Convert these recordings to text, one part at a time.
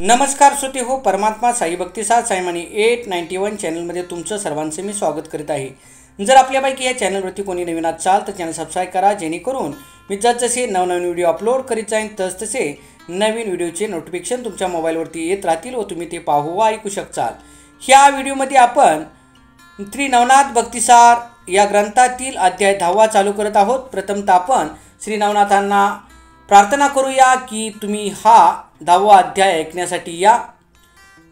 नमस्कार श्रोते हो, परमात्मा साई भक्तिसार साईमानी 891 चॅनलमध्ये तुमचं सर्वांचे मी स्वागत करीत आहे। जर आपल्यापैकी या चॅनलवरती कोणी नवीन असाल तर चॅनल सबस्क्राईब करा, जेणेकरून मी जसे नवनवीन व्हिडिओ अपलोड करीत जाईन तसे नवीन व्हिडिओचे नोटिफिकेशन तुमच्या मोबाईलवरती येत राहतील व तुम्ही ते पाहू व ऐकू शकताल। ह्या व्हिडिओमध्ये आपण श्री नवनाथ भक्तिसार या ग्रंथातील अध्याय 10वा चालू करत आहोत। प्रथमतः आपण श्री नवनाथांना प्रार्थना करूया की तुम्ही हा 10वा अध्याय ऐकण्यासाठी या।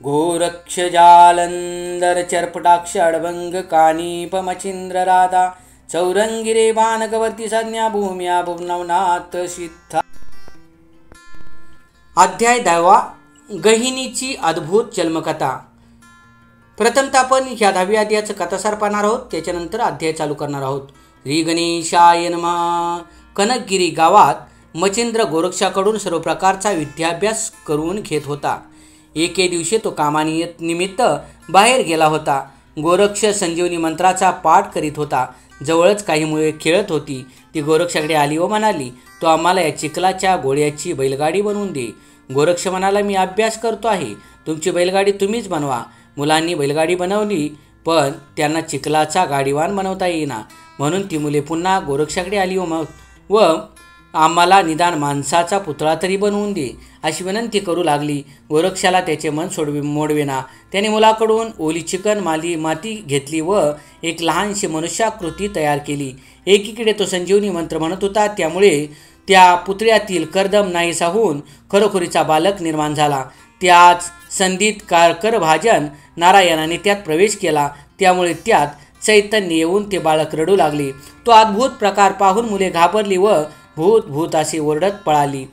गोरक्ष जालंदर चर्पटाक्ष अडभंग कानीप मचिंद्र राधा चौरंगिरे बाणगवर्ती संज्ञा भूम्या भुवनवनाथ सिद्धा। अध्याय 10वा, गहिनीची अद्भुत जन्मकथा। प्रथमतः आपण ह्या 10व्या अध्यायाचं कथासार पाहणार आहोत, त्याच्यानंतर अध्याय चालू करणार आहोत। श्री गणेशाय नमः। कनकगिरी गावात मचिंद्र गोरक्षाकडून सर्व प्रकारचा विद्याभ्यास करून घेत होता। एके दिवशी तो कामानिमित्त बाहेर गेला होता। गोरक्ष संजीवनी मंत्राचा पाठ करीत होता। जवळच काही मुले खेळत होती। ती गोरक्षाकडे आली व म्हणाली, तो आम्हाला या चिखलाच्या गोळ्याची बैलगाडी बनवून दे। गोरक्ष म्हणाला, मी अभ्यास करतो आहे, तुमची बैलगाडी तुम्हीच बनवा। मुलांनी बैलगाडी बनवली, पण त्यांना चिखलाचा गाडीवान बनवता येईना। म्हणून ती मुले पुन्हा गोरक्षाकडे आली व आम्हाला निदान माणसाचा पुतळा तरी बनवून दे अशी विनंती करू लागली। गोरक्षाला त्याचे मन मोडवेना। त्याने मुलाकडून ओली चिकन माती घेतली व एक लहानशी मनुष्याकृती तयार केली। एकीकडे तो संजीवनी मंत्र म्हणत होता, त्यामुळे त्या पुतळ्यातील कर्दम नाहीसा होऊन खरोखरीचा बालक निर्माण झाला। त्याच संधीत करभाजन नारायणाने त्यात प्रवेश केला, त्यामुळे त्यात चैतन्य येऊन ते बालक रडू लागले। तो अद्भुत प्रकार पाहून मुले घाबरली व भूत भूत असे ओरडत पळाली।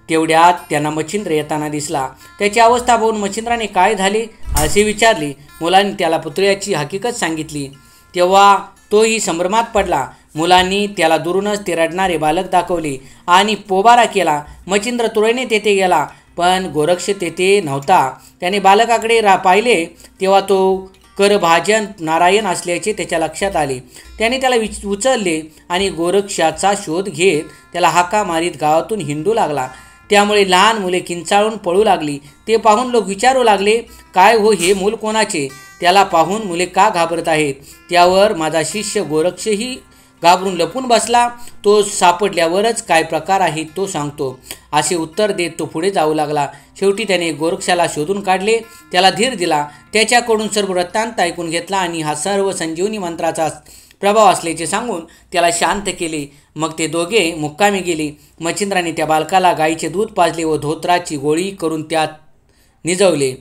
तेवढ्यात त्यांना मचिंद्र येताना दिसला। त्याची अवस्था पाहून मचिंद्राने काय झाले असे विचारले। मुलांनी त्याला पुतळ्याची हकीकत सांगितली, तेव्हा तोही संभ्रमात पडला। मुलांनी त्याला दुरूनच ते रडणारे बालक दाखवले आणि पोबारा केला। मचिंद्र तुरळीने तेथे गेला, पण गोरक्ष तेथे नव्हता। त्याने बालकाकडे पाहिले तेव्हा तो करभाजन नारायण असल्याचे त्याच्या लक्षात आले। त्याने त्याला उचलले आणि गोरक्षाचा शोध घेत त्याला हाका मारीत गावातून हिंडू लागला। त्यामुळे लहान मुले किंचाळून पळू लागली। ते पाहून लोक विचारू लागले, काय हो, हे मूल कोणाचे? त्याला पाहून मुले का घाबरत आहेत? त्यावर माझा शिष्य गोरक्षही घाबरून लपून बसला। तो सापडल्यावरच काय प्रकार आहे तो सांगतो असे उत्तर देत तो पुढे जाऊ लागला। शेवटी त्याने गोरक्षाला शोधून काढले, त्याला धीर दिला, त्याच्याकडून सर्व वृत्तांत ऐकून घेतला आणि हा सर्व संजीवनी मंत्राचा प्रभाव असल्याचे सांगून त्याला शांत केले। मग ते दोघे मुक्कामी गेले। मचिंद्राने त्या बालकाला गाईचे दूध पाजले व धोत्राची गोळी करून त्यात निजवले।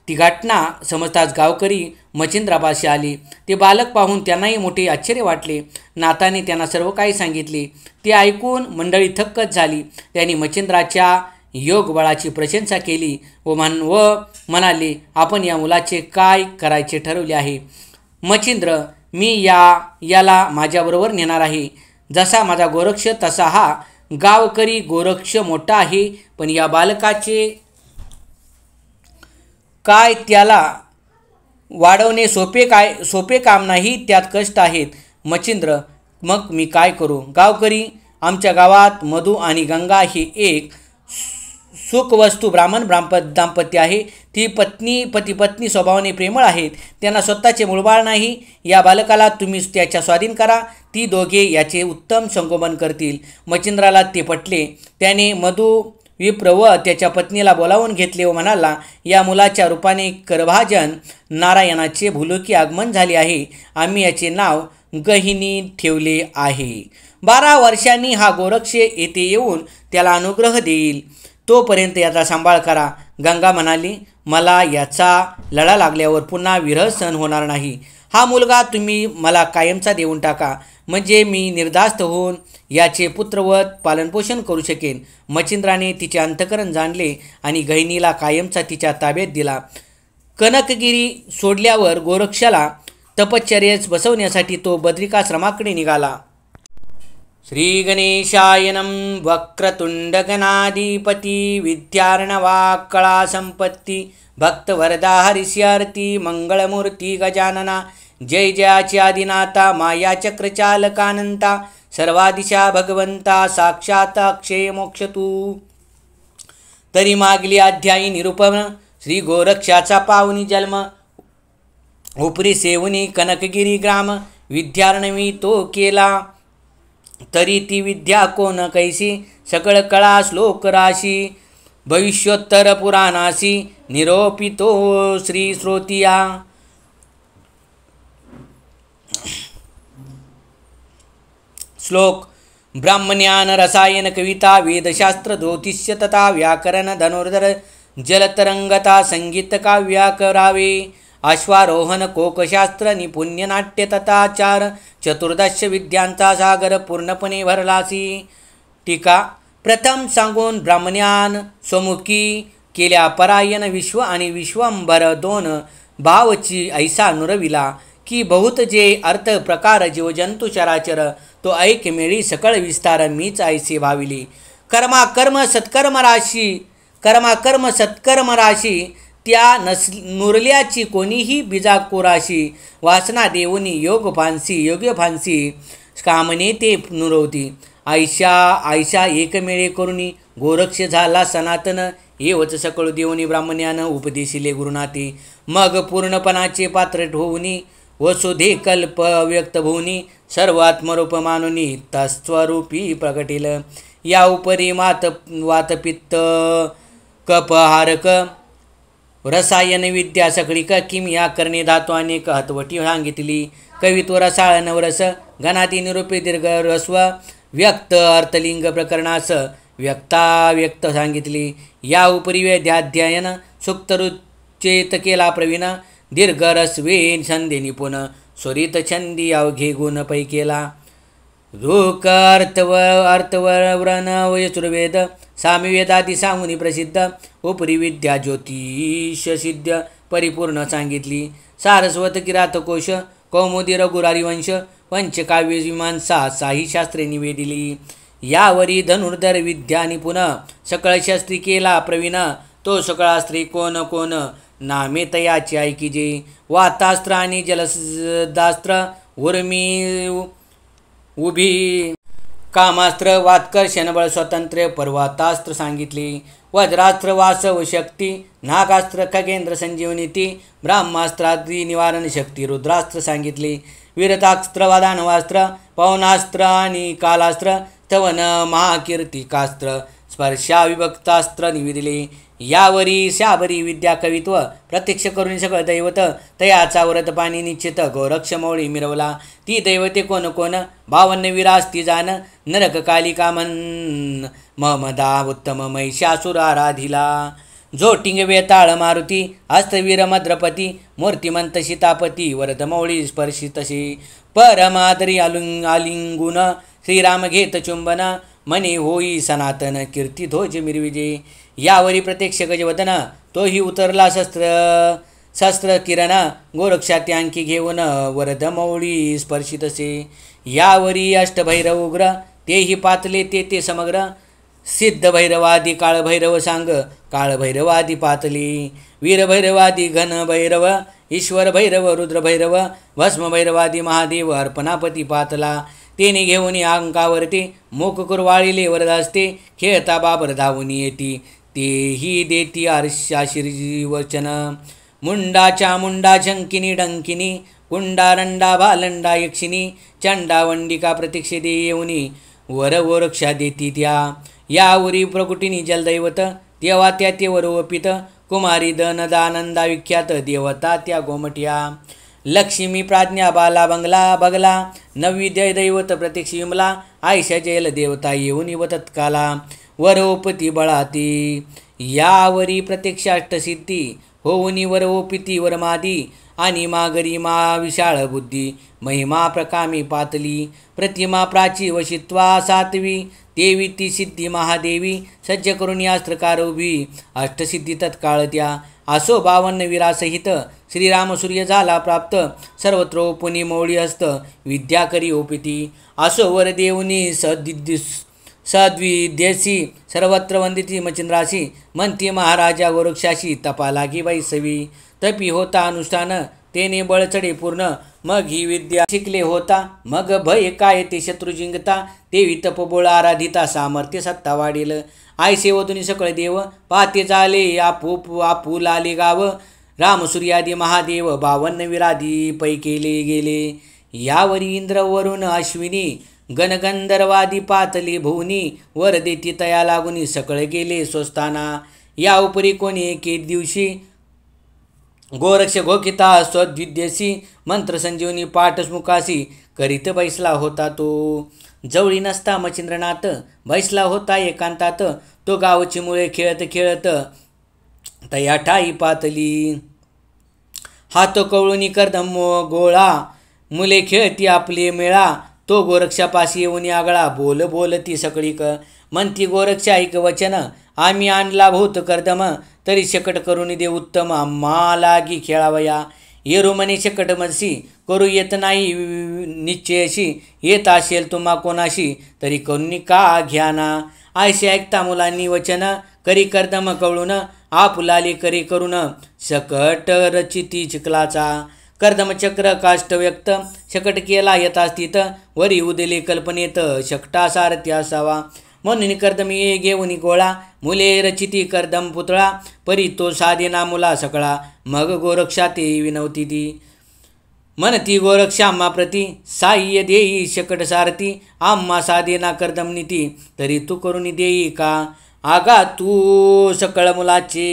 ती घटना समजताच गावकरी मचिंद्रापाशी आले। ते बालक पाहून त्यांनाही मोठे आश्चर्य वाटले। नाथाने त्यांना सर्व काही सांगितले। ते ऐकून मंडळी थक्कच झाली। त्यांनी मचिंद्राच्या योग बळाची प्रशंसा केली व म्हणाले, आपण या मुलाचे काय करायचे ठरवले आहे? मचिंद्र, मी याला माझ्याबरोबर नेणार आहे। जसा माझा गोरक्ष तसा हा गावकरी गोरक्ष मोठा आहे, पण या बालकाचे काय त्याला वाढवणे सोपे काम नाही, त्यात कष्ट आहेत। मचिंद्र, मग मी काय करू? गावकरी, आमच्या गावात मधु आणि गंगा ही एक सुखवस्तू ब्राह्मण दाम्पत्य आहे। ती पती पत्नी स्वभावाने प्रेमळ आहेत। त्यांना स्वतःचे मूळबाळ नाही। या बालकाला तुम्ही त्याच्या स्वाधीन करा, ती दोघे याचे उत्तम संगोपन करतील। मचिंद्राला ते पटले। त्याने मधु विप्र व त्याच्या पत्नीला बोलावून घेतले व म्हणाला, या मुलाच्या रूपाने करभाजन नारायणाचे भूलोकी आगमन झाले आहे। आम्ही याचे नाव गहिनी ठेवले आहे। 12 वर्षांनी हा गोरक्ष येथे येऊन त्याला अनुग्रह देईल, तोपर्यंत याचा सांभाळ करा। गंगा म्हणाली, मला याचा लढा लागल्यावर पुन्हा विरह सहन होणार नाही। हा मुलगा तुम्ही मला कायमचा देऊन टाका, म्हणजे मी निर्धास्त होऊन याचे पुत्रवत पालनपोषण करू शकेन। मचिंद्राने तिचे अंतःकरण जाणले आणि गहिनीला कायमचा तिच्या ताब्यात दिला। कनकगिरी सोडल्यावर गोरक्षाला तपश्चर्येस बसवण्यासाठी तो बद्रिकाश्रमाकडे निघाला। श्री गणेशाय नमः। वक्रतुंड गणाधिपती विद्यार्णवा कळा संपत्ती भक्तवरदा हरिष्यार्ती मंगळमूर्ती गजानना जय जयाची आदिनाथा माया चक्रचालकानंता सर्वादिशा भगवंता साक्षात अक्षय मोक्ष तू। तरी मागली अध्यायी निरूपण श्री गोरक्षाचा पावनी जन्म, उपरी सेवनी कनकगिरी ग्राम, विद्यार्णवी तो केला, तरी ती विद्या कोण कैसी, सकळ कळा श्लोक राशी, भविष्योत्तर पुराणासी, निरोपितो श्री श्रोतिया. श्लोक. ब्रह्मज्ञान रसायन कविता वेदशास्त्र ज्योतिष्य तथा व्याकरण धनुर्धर जलतरंगता संगीत काव्या करावे. अश्वारोहण कोकशास्त्र निपुण्य नाट्य तथा चार चतुर्दश विद्यांचा सागर पूर्णपणे भरलासी. टीका. प्रथम सांगून ब्रह्मज्ञान स्वमुखी केल्या परायण विश्व आणि विश्वंभर दोन भावची ऐसा नुरविला की बहुत जे अर्थ प्रकार जीवजंतू चराचर तो ऐक मिळी सकळ विस्तार मीच ऐसे भाविली. कर्माकर्म सत्कर्म राशी त्या नुरल्याची कोणीही बिजाकोराशी. वासना देवनी योग फांसी कामने ते नुरवती. आयशा एकमेळे करुणी गोरक्ष झाला सनातन. एवच सकळ देवनी ब्राह्मण्यानं उपदेशिले गुरुनाथी. मग पूर्णपणाचे पात्र होऊनी वसुधे कल्प व्यक्त भुवनी सर्व आत्मरूप मानुनी तस्वरूपी प्रगटिल. या उपरी वातपित्त कपहारक रसायन विद्या सकळीक किमिया करणे धातू अनेक हतवटी सांगितली. कवित्व रसाळ नवरस गणाती निरूपे दीर्घ रस्व व्यक्त अर्थलिंग प्रकरणास व्यक्त सांगितली. या उपरी वेद्याध्ययन सुक्तरुचेत केला प्रवीण. दीर्घ रस्वे छंदे निपुण स्वरित छंदी अवघे गुण पै केला. रूक अर्थव्रण यजुर्वेद सामवेदादी सांगुनी प्रसिद्ध. उपरी विद्या ज्योतिष सिद्ध परिपूर्ण सांगितली. सारस्वत किरातकोश कौमुदी रघुरारिवंश पंचकाव्य मीमांसा साही शास्त्रे निवेदिली. यावरी धनुर्धर विद्या निपुण सकळ शास्त्री केला प्रवीण. तो सकळास्त्री कोण नामे तयाची ऐकिजे. वातास्त्र आणि जलदास्त्र उर्मी उभी कामास्त्र वात्कर्षण बळ स्वतंत्र पर्वतास्त्र सांगितले. वज्रास्त्र वासव शक्ती नागास्त्र खगेंद्र संजीवनीती ब्रह्मास्त्रादी निवारण शक्ती रुद्रास्त्र सांगितले. वीरतास्त्र दानवास्त्र पवनास्त्र आणि कालास्त्र तवन महाकीर्तिकास्त्र स्पर्शाविभक्तास्त्र निवेदिले. यावरी शाबरी विद्या कवित्व प्रत्यक्ष करून सकळ दैवत तयाचा व्रत पाणी निश्चित गोरक्ष मौळी मिरवला. ती दैवते कोण भावन्य विरास्ती जाण नरक कालिका ममदा उत्तम महिषासुर आराधिला. जोटिंग वेताळ मारुती हस्तवीर मद्रपती मूर्तिमंत सीतापती वरद मौळी स्पर्शितशी. परमादरी आलिंगुन श्रीराम घेत चुंबन मने होई सनातन कीर्ती ध्वज मिरविजे. यावरी प्रत्यक्ष गजवदन तोही उतरला शस्त्र किरण गोरक्षात्यांकी घेऊन वरद मौळी स्पर्शितसे. यावरी अष्टभैरव उग्र तेही पातले ते समग्र. सिद्ध भैरवादी काळभैरव सांग काळभैरवादी पातली. वीरभैरवादी घन भैरव ईश्वर भैरव रुद्रभैरव भस्म भैरवादी महादेव अर्पणापती पातला. तेने घेऊन अंकावरती मोक कुरवाळीले वरदासते. खेळता बाबर धावून येती तेही देती आशीर्वचन. मुंडाच्या मुंडा शंकिनी डंकिनी कुंडा भालंडा यक्षिणी चंडा वंडिका प्रतीक्षेदे येऊनी वर गोरक्षा देती त्या. यावरी प्रकुटिनी जलदैवत तेव्हा त्या ते वरोपित कुमारी दनदानंदा विख्यात देवता त्या गोमट्या. लक्ष्मी प्राज्ञा बाला बगला नवविद्य दैवत प्रत्यक्ष विमला. आयशा जयल देवता येऊन व तत्काला वरोपती बळाती. यावरी प्रत्यक्ष अष्टसिद्धी होऊनी वरोपिती वरमादी. आणि मागरी मा विशाळ बुद्धी महिमा प्रकामी पातली. प्रतिमा प्राची वशित्वा सातवी देवी ती सिद्धी महादेवी. सज्ज करून अस्त्रकार उभी अष्टसिद्धी तत्काळ त्या. असो 52 वीरासहित श्रीराम सूर्य झाला प्राप्त. सर्वत्र पुनी मौळी हस्त विद्या करी ओपिती. असो वर देवनी सद्विद्यसी सर्वत्र वंदिती मचिंद्राशी. म्हणती महाराजा गोरक्षाशी तपा लागी बैसवी. तपी होता अनुष्ठान तेने बळ चढे पूर्ण, मग ही विद्या शिकले होता. मग भय काय ते शत्रू जिंकता, देवी तपबोळ आराधिता, सामर्थ्य सत्ता वाढेल. आयसे वदुनी सकळ देव, पाते झाले आपुलाले गाव. राम सूर्यादी महादेव, 52 विराधी पै केले गेले. यावरी इंद्र वरुण अश्विनी, गणगंधर्वादी पातली भुवनी. वर देती तया लागुनी, सकळ गेले स्वस्थाना. या उपरी कोणी एके दिवशी, गोरक्ष घोकिता स्वद्विद्यसी. मंत्र संजीवनी पाठस्मुखासी, करीत बैसला होता तो. जवळी नसता मच्छिंद्रनाथ, बैसला होता एकांतात. तो गावची मुळे खेळत खेळत, तया ठाई पातली. हात कवळुनी कर्दम गोळा, मुले खेळती आपले मेळा. तो गोरक्षापाशी येऊन आगळा, बोल बोलती सगळीक. म्हणती गोरक्ष ऐक वचन, आम्ही आणला भूत कर्दम. तरी शकट करून दे उत्तम, आम्हा लागी खेळावया. येरू म्हणे शकट मजसी, करू येत नाही निश्चयशी. येत असेल तुम्हा कोणाशी, तरी करून का घ्याना. आयसे ऐकता मुलांनी वचन, करी कर्दम कवळून. आपुलाले करी करून, सकट रचिती चिखलाचा. कर्दम चक्र काष्ट व्यक्त, शकट केला यथा स्थित. वरी उदले कल्पनेत, शकटा सारथी असावा. म्हणून कर्दम ये घेऊन गोळा, मुले रचिती कर्दम पुतळा. परी तो साधेना मुला सकळा, मग गोरक्षा ते विनवती ती. म्हणती गोरक्ष आम्हा प्रती, साह्य देई शकट सारथी. आम्हा साधेना कर्दम नीती, तरी तू करून देई का. आगा तू सकळ मुलाचे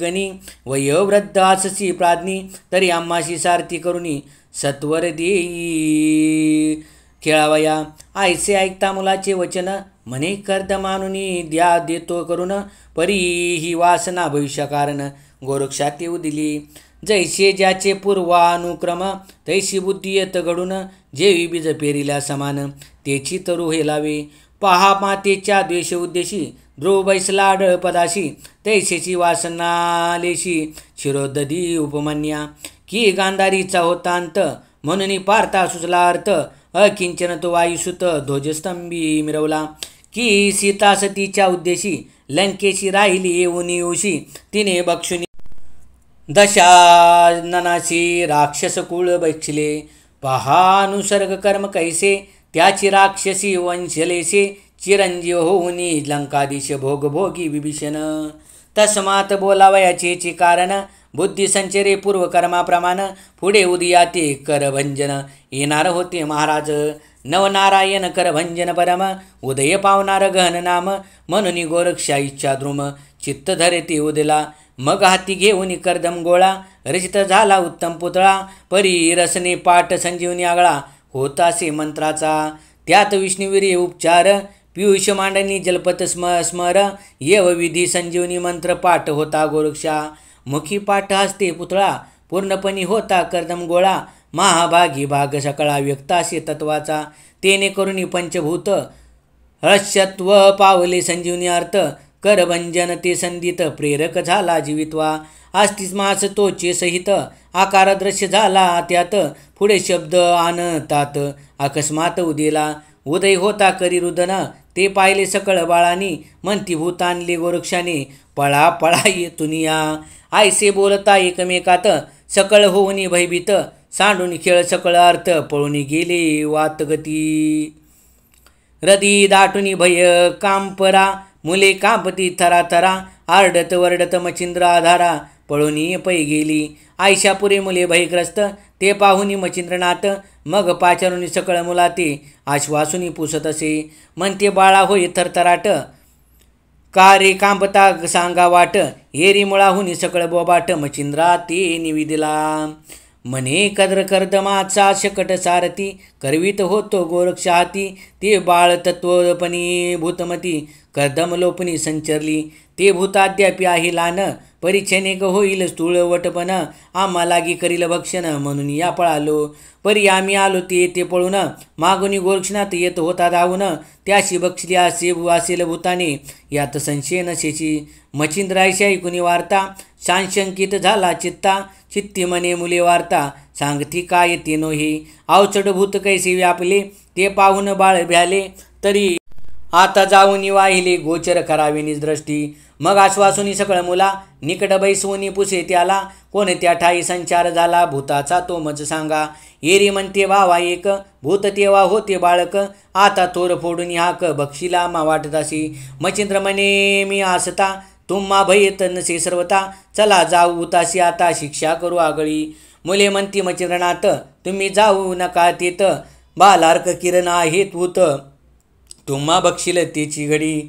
गणी, वयोवृद्ध आससी प्राज्ञी. तरी आम्हाशी सारथी करुणी, सत्वर देई खेळावया. आयसे ऐकता मुलाचे वचन, म्हणे कर्दम आणुनी द्या देतो करून. परी ही वासना भविष्यकारण, गोरक्षा ते दिली. जैसे ज्याचे पूर्वानुक्रम, तैशी बुद्धी येत घडून. जेवी बीज पेरिला समान, तेची तरू हे लावे. पहा मातेच्या द्वेष उद्देशी, ध्रुव बैसला आढळ पदाशी. तैसेची वासनालेशी, शिरोदधी उपमान्या. की गांधारीचा होता अंत, म्हणून पार्था सुचला अर्थ. अकिंचन तो वायुसुत, ध्वजस्तंभी मिरवला. की सीता सतीच्या उद्देशी, लंकेशी राहिली येऊन येऊशी. तिने बक्षुनी दशाननाशी, राक्षस कुळ बक्षले. पहा अनुसर्ग कर्म कैसे, त्याची राक्षसी वंशलेसे. चिरंजीव होऊनी लंकाधीश, भोगभोगी विभीषण. तस्मात बोलावयाचे कारण, बुद्धी संचरे पूर्वकर्माप्रमाण. पुढे उदयाते करभंजन, येणार होते महाराज. नवनारायण करभंजन परम, उदय पावनार गहन नाम. म्हणून गोरक्षा इच्छा द्रुम, चित्त धरे उदला. मग हाती घेऊन कर्दम गोळा, रचित झाला उत्तम पुतळा. परी रसने पाठ संजीवनी आगळा, होतासे मंत्राचा. त्यात विष्णुवीर्य उपचार, पियुष मांडणी जलपत स्मर. येव विधी संजीवनी मंत्र पाठ होता गोरक्षा. मुखी पाठ हस्ते पुतळा, पूर्णपणी होता कर्दम गोळा. महाभागी भाग सकळा, व्यक्तासे तत्वाचा. तेने करुणी पंचभूत, हर्षत्व पावले संजीवनी अर्थ. करभंजन ते संधित, प्रेरक झाला जीवित्वा. अस्तिस मास तोचे सहित, आकार दृश्य झाला त्यात. पुढे शब्द आणतात, अकस्मात उदेला. उदय होता करी रुदन, ते पाहिले सकळ बाळानी. म्हणती भूत आणले गोरक्षाने, पळा पळा येतुनिया. आयसे बोलता एकमेकात, सकळ होऊनी भयभीत. सांडून खेळ सकळ अर्थ, पळून गेले वातगती. रदी दाटुनी भय कांपरा, मुले कांपती थरा थरा. आरडत वरडत मचिंद्र आधारा, पळूनी पै गेली. आयशापुरे मुले भयग्रस्त, ते पाहुनी मचिंद्रनाथ. मग पाचारुनी सकळ मुला ते, आश्वासुनी पुसत असे. म्हणते बाळा होय थरथराट, का रे कांपता सांगा वाट. येरी मुळाहुनी सकळ बोबाट, मचिंद्रा ते निविदिला. म्हणे कद्र कर्दमाचा शकट सारथी, करवीत होतो गोरक्षा हाती. ते बाळ तत्वपणी भूतमती, कर्दम लोपणी संचरली. ते भूताद्यापी आहे लान, परिच्छनेक होईल स्थूळ वटपण. आम्हा लागी करील भक्षण, म्हणून या पळालो. परी आम्ही आलो ते येते पळून. मागुनी गोरक्षनाथ येत होता धावून. त्याशी बक्षली असेल भूताने, यात संशय नशेची. मचिंद्रायशा ऐकुनी वार्ता, सांशंकित झाला चित्ता. चित्ती मने मुले वार्ता, सांगती काय ते नोहे. अवचड भूत कैसे व्यापले, ते पाहून बाळ भ्याले. तरी आता जाऊनी वाहिले, गोचर करावे निजदृष्टी. मग आश्वासुनी सकळ मुला, निकट बैसवूनी पुसे त्याला. कोणत्या ठाई संचार झाला भूताचा तो मज सांगा. एरी म्हणते वावा एक भूत तेव्हा होते बाळक, आता थोर फोडून हाक बक्षीला मा वाटतासी. मच्छिंद्र म्हणे मी आसता, तुम्हा भयत नसे सर्वता, चला जाऊ उतासी आता शिक्षा करू आगळी. मुले म्हणती मच्छिंद्रनाथ तुम्ही जाऊ नका तेत, बालार्क किरण आहेत भूत तुम्हा बक्षील तेची घडी.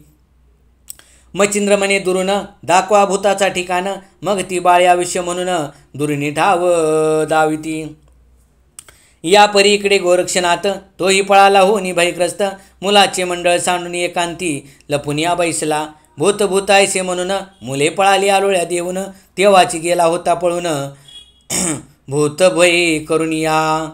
मच्छिंद्र म्हणे दुरून दाखवा भूताचा ठिकाण, मग ती बाळे आयुष्य म्हणून दुर्नी ठाव दाविती. या परी इकडे गोरक्षनाथ तोही पळाला होनी भयग्रस्त, मुलाचे मंडळ सांडून एकांती लपून या बैसला. भूत भूतायसे म्हणून मुले पळाली आलोळ्या देऊन, तेव्हाची गेला होता पळून भूत भय करून या.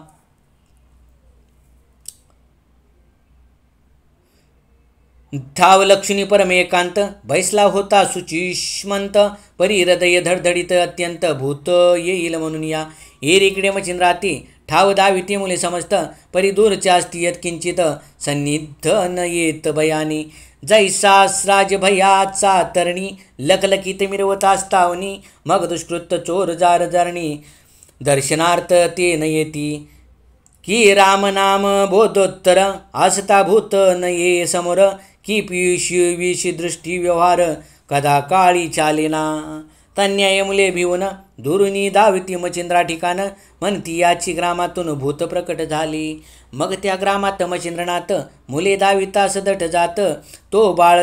ठाव लक्ष्मी परम एकांत, बैसला होता सुचिष्मंत, परी हृदय धडधडीत अत्यंत भूत येईल म्हणून या. एरीकडे मच्छिंद्राती ठाव दाविते मुले समस्त, परी दूरच्या असती यत्किंचित सन्निध न येत भयानी. जैसासराज भयाचा तरणी, लकलकीत मिरवत असतावनी, मग दुष्कृत चोर जार जरणी, दर्शनार्थ ते न येती. की राम नाम बोधोत्तर, असता भूत न ये समोर, की पियुष विष दृष्टी व्यवहार, कदा काळी चालेना. तन्याय मुले भिवून दुरुनी दाविती मच्छिंद्रा ठिकाण, म्हणती याची ग्रामातून भूत प्रकट झाली. मग त्या ग्रामात मच्छिंद्रनाथ मुले दाविता सदट जात, तो बाळ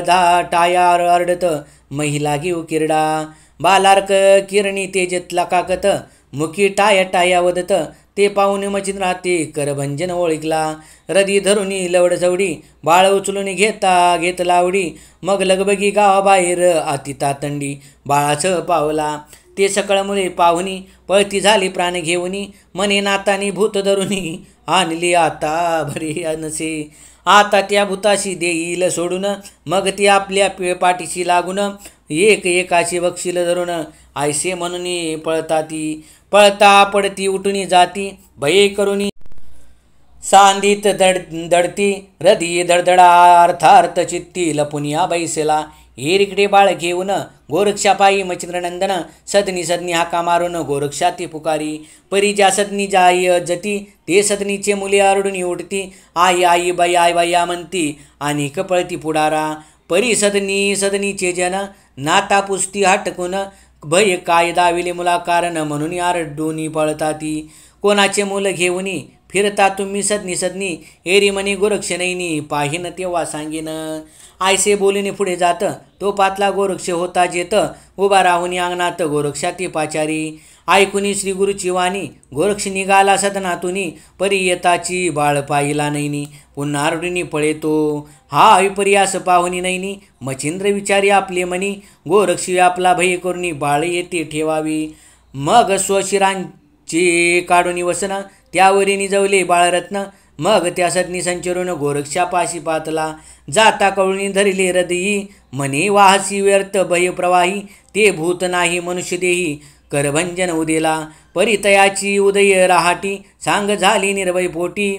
टाया अरडत महिला घेऊ किरडा. बालार्क किरणी तेजतला काकत, मुखी टाया टाया वदत, ते पाहून मच्छिंद्राती करभंजन ओळखला. रदी धरुनी लवड चवडी, बाळ उचलून घेत लावडी, मग लगबगी गावाबाहेर अति तातंडी बाळाचं पावला. ते सकळ मुले पाहुनी पळती झाली प्राण घेऊनी, मने नातानी भूत धरुनी आणली आता भरे नसे. आता त्या भूताशी देईल सोडून, मग ती आपल्या पाठीशी लागून, एक एकाशी बक्षील धरून आयसे म्हणून पळता पडती उठून जाती, भये करुनी सांदीत दडती, हृदय धडधडा अर्थार्थ चित्ती लपून या बैसेला. एरीकडे बाळ घेऊन गोरक्षापायी मच्छिंद्रनंदन, सदनी सदनी हाका मारून गोरक्षा ती पुकारी. परी ज्या सदनी जाई जती, ते सदनीचे मुले आरडून उठती, आई आई बाई आई बाया म्हणती आणि कपळती पुढारा. परी सदनीचे जन नाता पुसती हटकून, भय काय दाविले मुला कारण म्हणून आरडून पळताती. कोणाचे मुलं घेऊनी फिरता तुम्ही सदनी, एरी म्हणे गोरक्षनैनी पाहिन तेव्हा सांगेन. आयसे बोलीने पुढे जात, तो पातला गोरक्ष होता जेत, उभा राहून अंगणात गोरक्षाती पाचारी. ऐकुनी श्री गुरुची वाणी, गोरक्ष निघाला सदनातुनी, परी येताची बाळ पाहिला नैनी, पुन्हा आरडूनी पळेतो हा विपर्यास पाहुनी नैनी. मच्छिंद्र विचारी आपले मनी, गोरक्ष आपला भय करुनी बाळ येते ठेवावी. मग स्वशिरांचे काढून वसन, त्यावरी निजवले बाळरत्न, मग त्या सदनी संचरून गोरक्षापाशी पातला. जाता कवळणी धरिले हृदयी, म्हणे वाहसी व्यर्थ भय प्रवाही, ते भूत नाही मनुष्य देही करभंजन उदेला. परितयाची उदय रहाटी, सांग झाली निर्भय पोटी,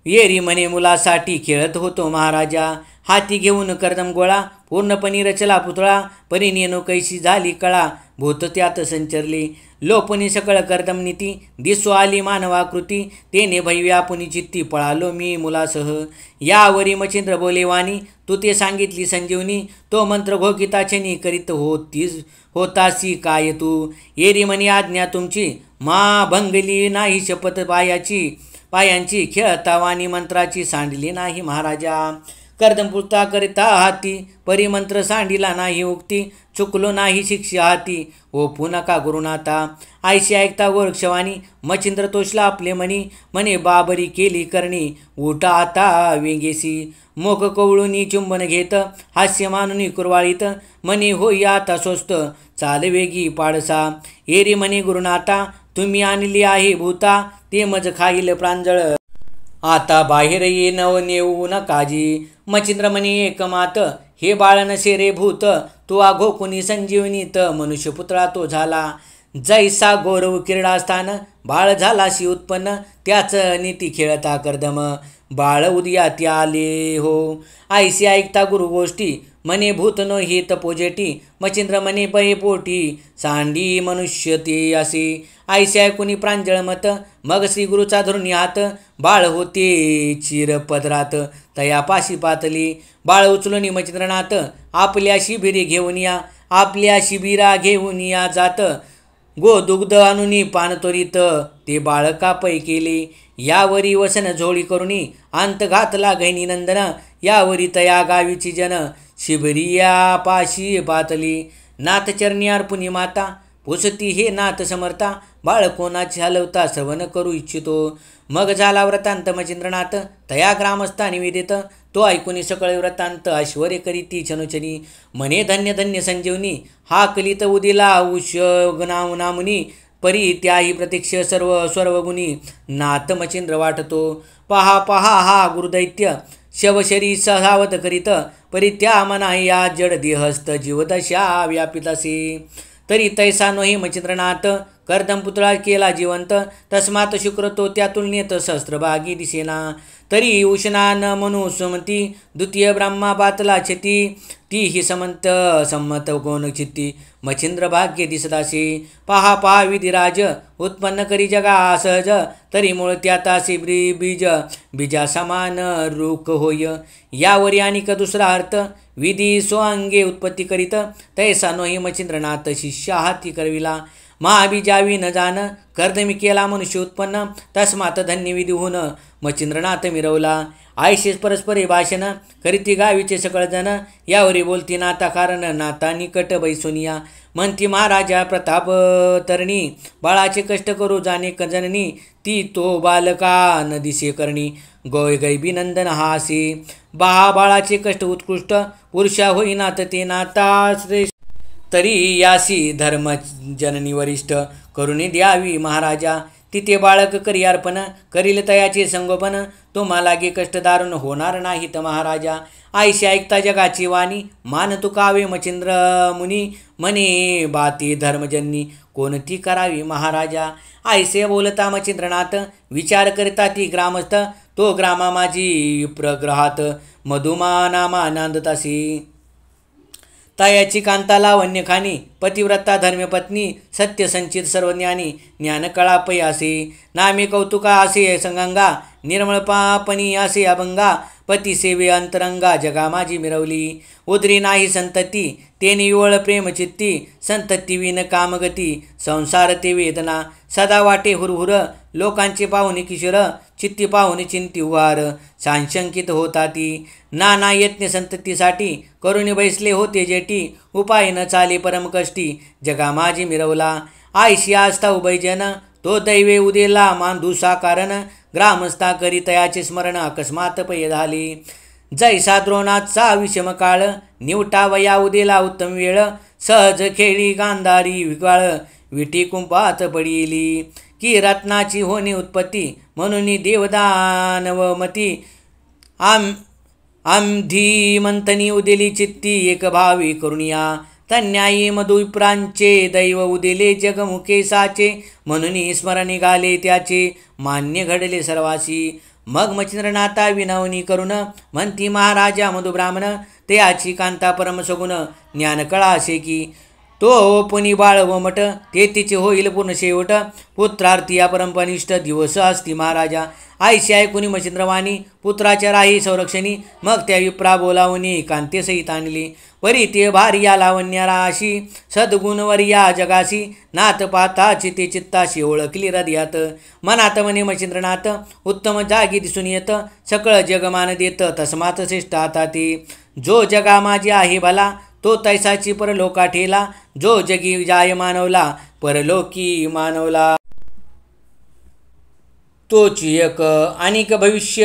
येरी म्हणे मुलासाठी खेळत होतो महाराजा. हाती घेऊन कर्दम गोळा, पूर्णपणे रचला पुतळा, परिनेनो कैशी झाली कळा, भूत त्यात संचरले. लोपनी सकळ कर्दम नीती, दिसू आली मानवाकृती, तेने भैव्यापुनी चित्ती पळालो मी मुलासह. यावरी मच्छिंद्र बोले वाणी, तू ते सांगितली संजीवनी, तो मंत्र घोकिताचनी करीत होतासी काय तू. एरी म्हणे आज्ञा तुमची, मा भंगली नाही शपथ पायांची, खेळता वाणी मंत्राची सांडली नाही महाराजा. कर्दमपुरता करिता हाती, परिमंत्र सांडिला नाही उक्ती, चुकलो नाही शिक्षा हाती, ओपू नका गुरुनाथा. आयशी ऐकता गोरक्षवाणी, मच्छिंद्र तोषला आपले मनी, म्हणे बाबरी केली करणी, उठा आता वेंगेसी. मोक कवळूनी चुंबन घेत, हास्य मानुनी कुरवाळीत, म्हणे होई आता स्वस्त, चाल वेगी पाडसा. एरी म्हणे गुरुनाथा, तुम्ही आणली आहे भूता, ते मज खाईल प्रांजळ, आता बाहेर ये नेऊ नकाजी. मच्छिंद्र म्हणे एकमात, हे बाळ नसे रे भूत, तू आघो कुणी संजीवनीत, मनुष्यपुतळा तो झाला. जैसा गौरव क्रीडास्थान, बाळ झालाशी उत्पन्न, त्याच नीती खेळता कर्दम, बाळ उदयाती आले हो. ऐसी ऐकता गुरु गोष्टी मने भूत न हित पोजेटी. मचिंद्र मने पै पोटी सांडी मनुष्य ते असे. ऐसे ऐकुनी प्रांजळ मत मग श्री गुरुचा धरून हात. बाळ होते चिरपदरात तयापाशी पातली. बाळ उचलून मचिंद्रनाथ आपल्या शिबिरी घेऊन या. आपल्या शिबिरा घेऊन या जात. गोदुग्ध अनुनी पान त्वरित ते बाळका पै केले. यावरी वसन झोळी करुणी अंत घातला गहिनी नंदन. यावरी तया गावीची जन शिबिरिया पाशी पातली. नाथ चरणी अर्पुनी माता पुसती हे नाथ समर्था. बाळ कोणाची हलवता श्रवण करू इच्छितो. मग झाला व्रतांत मचिंद्रनाथ तया ग्रामस्था निवेदित. तो ऐकुनी सकळ व्रतांत ऐश्वर्य करीती छनुछनी. म्हणे धन्य धन्य संजीवनी हा कलित उदिला उष नामुनी. परी त्याही प्रतीक्ष सर्व सर्वगुणी नाथ मचिंद्र वाटतो. पहा पहा हा गुरुदैत्य शवशरी सावध करीत. परी त्या मना या जड देहस्त जीवदशा व्यापित असे. तरी तैसा नोही मचिंद्रनाथ कर्दम पुतळा केला जिवंत. तस्मात शुक्र तो त्या तुलनेत सहस्त्रभागी दिसेना. तरी उष्णा न म्हणू सुमती द्वितीय ब्रह्मा बातला छती. ती ही संमत कोण चित्ती मचिंद्र भाग्य दिसतासे. पहा पहा विधिराज उत्पन्न करी जगा सहज. तरी मूळ त्यातासे बीज बीजा समान रूख होय. यावरी अनिक दुसरा अर्थ विधी स्वांगे उत्पत्ती करीत. तैसा नोही मचिंद्रनाथ शिष्या हाती करविला. महाबीजावी न जाण कर्दमी केला मनुष्य उत्पन्न. तस्मात धन्य विधी होऊन मचिंद्रनाथ मिरवला. आयशेष परस्परे भाषण करीती गावीचे सकळजण. यावरी बोलती नाता कारण नाता निकट बैसोनिया. म्हणती महाराजा प्रताप तरणी बाळाचे कष्ट करू जाणे जननी. ती तो बालका न दिसे करणी गोय गैबी नंदन हासे. बाळाचे कष्ट उत्कृष्ट पुरुषा होईनात ते नाता श्रेष्ठ. तरी यासी धर्म जननी वरिष्ठ करुणी द्यावी महाराजा. तिथे बाळक करी अर्पण करील तयाचे संगोपन. तुम्हाला गे कष्ट दारुण होणार नाहीत महाराजा. आयशी ऐकता जगाची वाणी मान तुकावे मचिंद्र मुनी. म्हणे बाती धर्मजन्नी कोणती करावी महाराजा. आयसे बोलता मचिंद्रनाथ विचार करिता ती ग्रामस्थ. तो ग्रामा माझी प्रग्रहात मधुमानामा नांदतासी. तयाची कांता लावण्य खानी पतिव्रता धर्मपत्नी. सत्य संचित सर्वज्ञानी ज्ञान कळा पै असे. नामे कौतुका असे संगंगा निर्मळ पापणी असे अभंगा. पती सेवे अंतरंगा जगा माझी मिरवली. उदरी नाही संतती ते निव्वळ प्रेमचित्ती. संतती विन कामगती संसार ते वेदना. सदा वाटे हुरहुर लोकांचे पाहुणे किशोर. चित्ती पाहुणे चिंती उहार सांशंकित होता ती. नाना यत्न संततीसाठी करुणी बैसले होते जेटी. उपाय न चाले परम कष्टी जगा माझी मिरवला. आयशी आस्था उभयजन तो दैवे उदेला मांधू साकारण. ग्रामस्था करी तयाचे स्मरण अकस्मात पय झाले. जैसा द्रोणाचा विषम काळ निवटावया उदेला उत्तम वेळ. सहज खेळी गांधारी विकाळ विटी कुंपात पडिली. की रत्नाची होणे उत्पत्ती म्हणून देवदानवमती. आमधी मंथनी उदेली चित्ती एक भावी करुणिया. तन्यायी मधुप्रांचे दैव उदेले जगमुखे साचे. म्हणून स्मरण निघाले त्याचे मान्य घडले सर्वासी. मग मचिंद्रनाथा विनवणी करून म्हणती महाराजा मधुब्राह्मण. त्याची कांता परम सगुण ज्ञान कळा असे की. तो पुनी बाळ व मठ ते तिचे होईल पूर्ण शेवट. पुत्रार्थी या परमपनिष्ठ दिवस असती महाराजा. आयशी ऐकुनी मचिंद्रवाणी पुत्राच्या राही संरक्षणी. मग त्या विप्रा बोलावणी कांतेसहित आणली. परी ते भार्या लावण्या राशी सद्गुणवर या जगासी. नाथ पाताची ते चित्ताशी ओळखली हृदयात. मनात म्हणे मचिंद्रनाथ उत्तम जागी दिसून येत. सकळ जगमान देत तस्मात श्रेष्ठ आता ते. जो जगा माझी आहे भला तो तैसाची परलोका ठेला. जो जगी जाय मानवला परलोकी मानवला. तोची एक अनिक भविष्य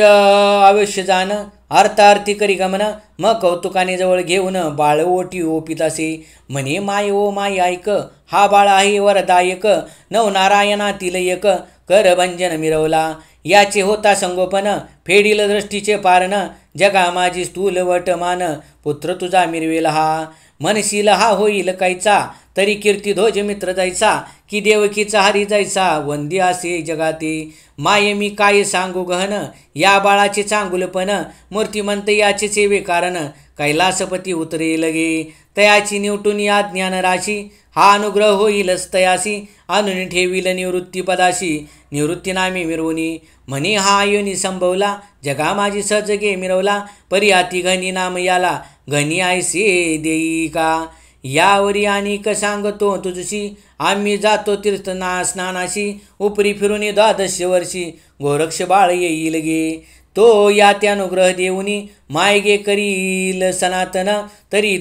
अवश्य जाण. अर्थार्थी करी गमन. मग कौतुकाने जवळ घेऊन बाळ ओटी ओपित असे. म्हणे माय ओ माय ऐक हा बाळ आहे वरदायक. नवनारायणातील एक करभंजन मिरवला. याचे होता संगोपन फेडील दृष्टीचे पारण. जगा माझी स्थूल वटमान पुत्र तुझा मिरवेल हा. मनशील हा होईल कायचा, तरी कीर्ती ध्वज मित्र जायचा, की देवकीचा हरी जायचा, वंदी असे जगाते. माये मी काय सांगू गहन, या बाळाचे चांगुलपण, मूर्तिमंत याचे सेवे कारण, कैलासपती उतरे लगे. तयाची निवटून या ज्ञान राशी, हा अनुग्रह होईलच तयासी, आणून ठेवील निवृत्ती पदाशी, निवृत्ती नामी मिरवणी. म्हणे हा योनी संभवला, जगा माझी सहज गे मिरवला, परी अति घनी नाम याला, घनी आयसे देई का. यावरी अनेक सांगतो तुझशी, आम्ही जातो तीर्थ स्नानाशी, उपरी फिरून 12 वर्षी, गोरक्ष बाळ येईल गे. तो यात्यानुग्रह देऊनी, माय गे करील सनातन, तरी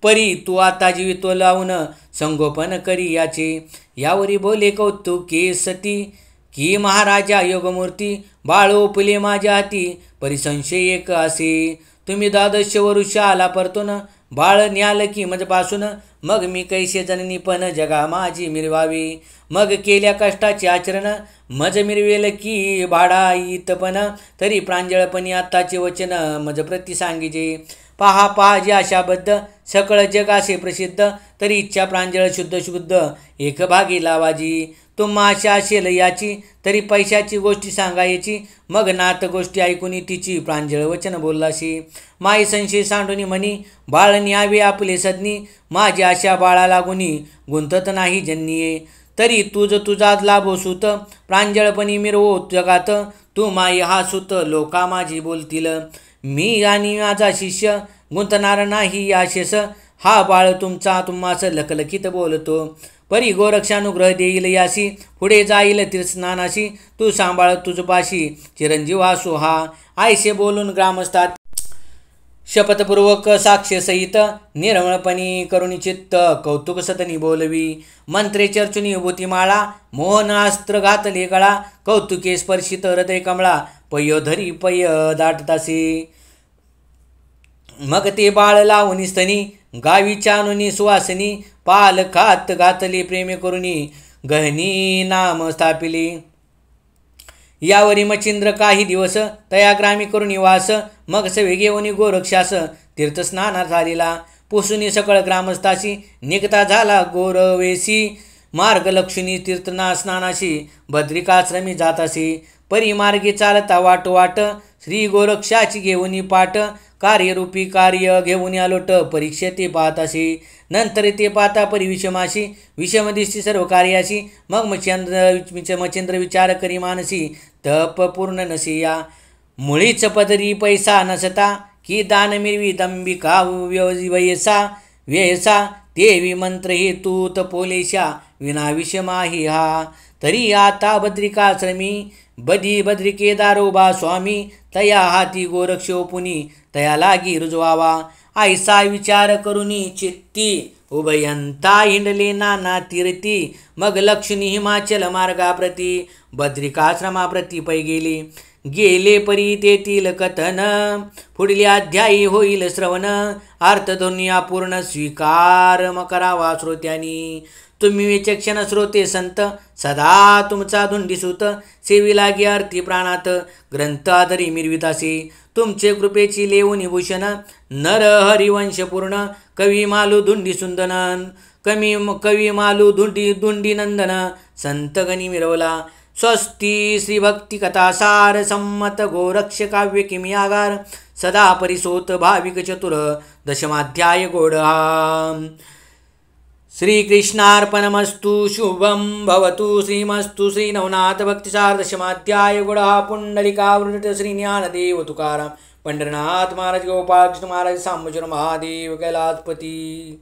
परी तू आता जीवितो लावून, संगोपन करी याचे. यावरी बोले कौतुके सती, की महाराजा योगमूर्ती, बाळ ओपले माझ्या हाती, परिसंशय एक असे. तुम्ही 12 वर्ष आला परतून, बाळ न्याल की मजपासून, मग मी कैसे जननी पण जगा माझी मिरवावी. मग केल्या कष्टाचे आचरण, मज मिरवेल की भाडाईतपण, तरी प्रांजळपणी आत्ताचे वचन मज प्रति सांगिजे. पहा पहा जे आशाबद्ध, सकळ जग असे प्रसिद्ध, तरी इच्छा प्रांजळ शुद्ध शुद्ध, एक भागी लावाजी. तुम्हा आशा असेल याची, तरी पैशाची गोष्टी सांगायची, मग नात गोष्टी ऐकून तिची प्रांजळ वचन बोललाशी. माई संशय सांडूनी म्हणी, बाळ न्यावे आपले सदनी, माझी आशा बाळा लागुनी, गुंतत नाही जन्निये. तरी तुझा लाभो सूत, प्रांजळपणी मिरवो जगात, तू माई हा सूत, लोका माझी बोलतील, मी आणि माझा शिष्य गुंतणार नाही आशेस. हा बाळ तुमचा तुम्हास लखलखित बोलतो, परी गोरक्षानुग्रह देईल यासी, पुढे जाईल तीर्थस्नानाशी, तू सांभाळ तुझपाशी चिरंजीव असो हा. आयसे बोलून ग्रामस्थात शपथपूर्वक साक्षसहित, निर्मळपणी करुणी चित्त, कौतुक सतनी बोलवी. मंत्रे चर्चुनी भूतिमाळा, मोहनास्त्र घातले गळा, कौतुके स्पर्शित हृदय कमळा, पयोधरी पय दाटतासे. मग ते बाळ लावणी स्तनी, गावीच्या अनुनी सुवासनी, पाल खात घातले प्रेमे करुणी, गहनी नाम स्थापिले. यावरी मचिंद्र काही दिवस, तया ग्रामी करुणी वास, मग सवे घेऊन गोरक्षास, तीर्थस्नाना झालेला, पुसुनी सकळ ग्रामस्थाशी, निघता झाला गोरवेसी, मार्ग लक्ष्मी तीर्थना स्नानाशी, बद्रिकाश्रमी जातासी. परिमार्गी चालता वाट, श्री गोरक्षाची घेऊनी पाठ, कार्यरूपी कार्य घेऊन आलोट, परीक्षा ते पाहताशी. नंतर ते पाहता परिविषमाशी, विषमदिशी सर्व कार्याशी, मग मच्छिंद्र विचार करी मानसी, तप पूर्ण नसिया. मुळीच पदरी पैसा नसता, की दान मिरवी दंबिका व्ययसा, देवी मंत्र हेतू तपोलेशा, विना विषमाही हा. तरी आता बद्रिकाश्रमी, बद्रिके दारोबा स्वामी, तया हाती गोरक्ष पुनी, तया लागी रुजवावा. ऐसा विचार करुनी चित्ती, उभयंता हिंडले नाना तीर्थी, मग लक्ष्मी हिमाचल मार्गाप्रती, बद्रिकाश्रमाप्रती पै गेले परी तेथील कथन, पुढले अध्यायी होईल श्रवण, अर्थध्वनिया पूर्ण स्वीकार करावा श्रोत्यांनी. तुम्ही विचक्षण श्रोते संत, सदा तुमचा धुंडीसूत, सेवी लागे अर्थी प्राणात, ग्रंथ आदरी मिरवितासे, तुमचे कृपेची लेवणी भूषण, नर हरिवंश पूर्ण, कवी मालू धुंडी सुंदनन, कवी मालू धुंडी नंदन, संत गणी मिरवला. स्वस्ती श्री भक्ती कथासार, संमत गोरक्ष काव्य किमियागार, सदा परिसोत भाविक चतुर, दशमाध्याय गोडहा. श्रीकृष्णार्पणमस्तु. शुभं भवतु. श्रीमस्तु. श्री नवनाथ भक्तिसार दशमाध्याय गुडहा. पुंडलिकावृत श्री ज्ञानदेव तुकाराम, पंढरनाथ महाराज, गोपाळ कृष्ण महाराज, सांबशिवराय महादेव, कैलासपती.